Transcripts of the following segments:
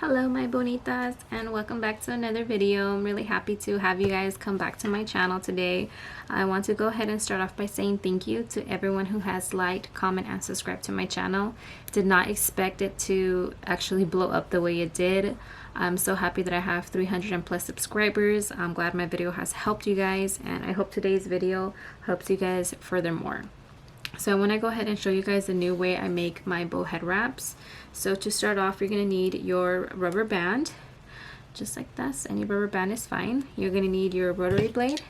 Hello my bonitas, and welcome back to another video. I'm really happy to have you guys come back to my channel today. I want to go ahead and start off by saying thank you to everyone who has liked, comment, and subscribed to my channel. Did not expect it to actually blow up the way it did. I'm so happy that I have 300 and plus subscribers. I'm glad my video has helped you guys, and I hope today's video helps you guys furthermore. So I want to go ahead and show you guys the new way I make my bow head wraps. So to start off, you're going to need your rubber band, just like this. Any rubber band is fine. You're going to need your rotary blade,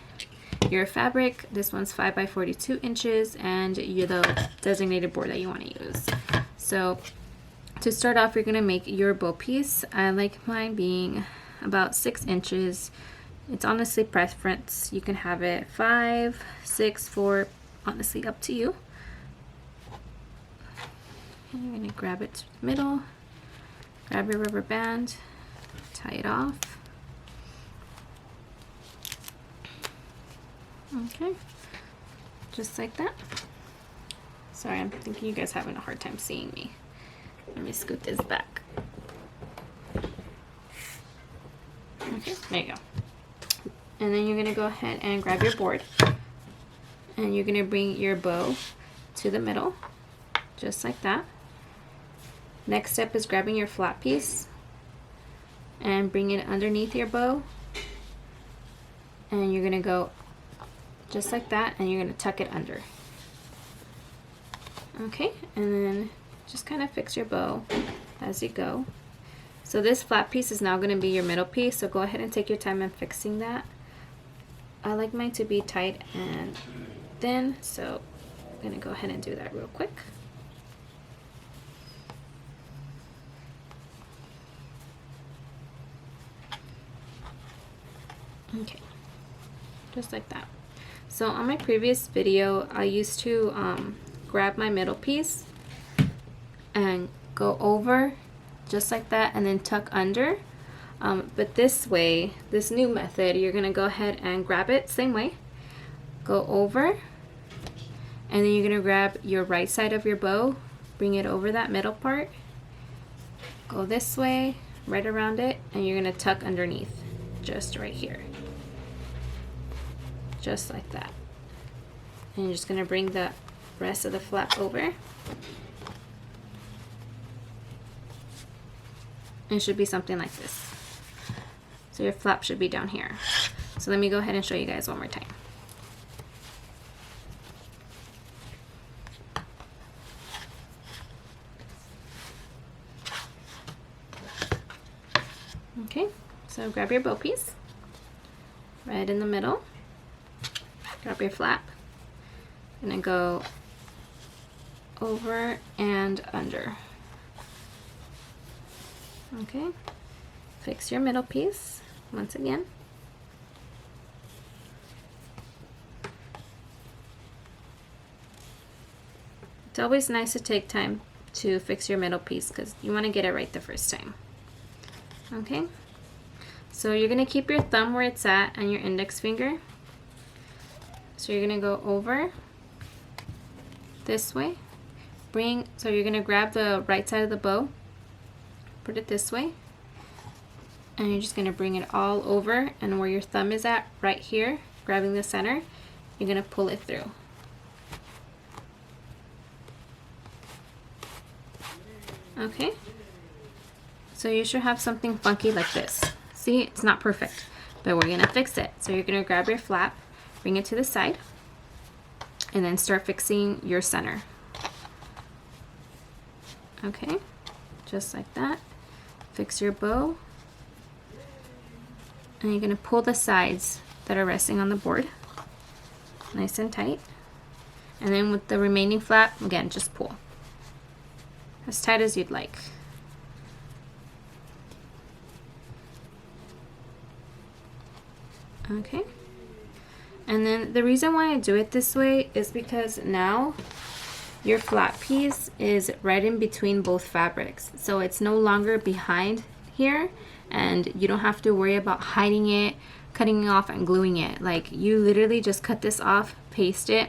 your fabric. This one's 5 by 42 inches, and the designated board that you want to use. So to start off, you're going to make your bow piece. I like mine being about 6 inches. It's honestly preference. You can have it 5, 6, 4, honestly up to you. And you're going to grab it to the middle, grab your rubber band, tie it off. Okay, just like that. Sorry, I'm thinking you guys are having a hard time seeing me. Let me scoot this back. Okay, there you go. And then you're going to go ahead and grab your board, and you're going to bring your bow to the middle, just like that. Next step is grabbing your flat piece and bring it underneath your bow, and you're going to go just like that, and you're going to tuck it under. Okay, and then just kind of fix your bow as you go. So this flat piece is now going to be your middle piece, so go ahead and take your time in fixing that. I like mine to be tight and thin, so I'm going to go ahead and do that real quick. Okay, just like that. So on my previous video, I used to grab my middle piece and go over just like that and then tuck under. But this way, this new method, you're gonna go ahead and grab it same way, go over, and then you're gonna grab your right side of your bow, bring it over that middle part, go this way, right around it, and you're gonna tuck underneath, just right here. Just like that. And you're just gonna bring the rest of the flap over. And it should be something like this. So your flap should be down here. So let me go ahead and show you guys one more time. Okay, so grab your bow piece, right in the middle, grab your flap, and then go over and under. Okay, fix your middle piece once again. It's always nice to take time to fix your middle piece because you want to get it right the first time. Okay, so you're going to keep your thumb where it's at and your index finger. So you're going to go over this way, so you're going to grab the right side of the bow, put it this way, and you're just going to bring it all over, and where your thumb is at right here, grabbing the center, you're going to pull it through. Okay, so you should have something funky like this. See, it's not perfect, but we're going to fix it. So you're going to grab your flap, bring it to the side, and then start fixing your center. Okay, just like that. Fix your bow, and you're going to pull the sides that are resting on the board nice and tight, and then with the remaining flap, again, just pull as tight as you'd like. Okay, and then the reason why I do it this way is because now your flat piece is right in between both fabrics, so it's no longer behind here, and you don't have to worry about hiding it, cutting it off, and gluing it. Like, you literally just cut this off, paste it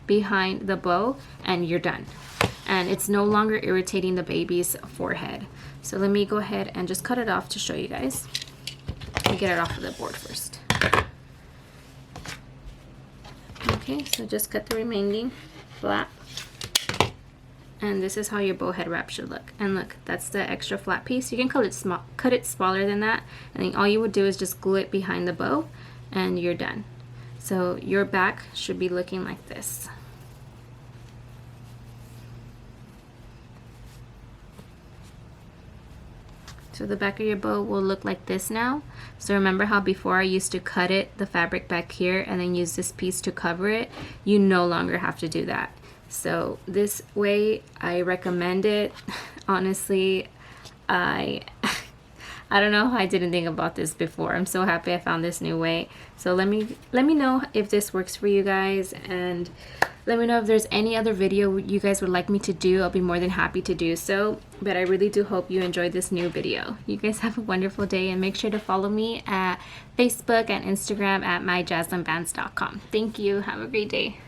behind the bow, and you're done. And it's no longer irritating the baby's forehead. So let me go ahead and just cut it off to show you guys. Let me get it off of the board first. Okay, so just cut the remaining flap. And this is how your bow head wrap should look. And look, that's the extra flat piece. You can cut it smaller than that, and then all you would do is just glue it behind the bow and you're done. So your back should be looking like this. So the back of your bow will look like this now. So remember how before I used to cut it, the fabric back here, and then use this piece to cover it? You no longer have to do that. So this way, I recommend it. Honestly, I don't know how I didn't think about this before. I'm so happy I found this new way. So let me know if this works for you guys, and let me know if there's any other video you guys would like me to do. I'll be more than happy to do so. But I really do hope you enjoyed this new video. You guys have a wonderful day, and make sure to follow me at Facebook and Instagram at myjasminebands.com. Thank you. Have a great day.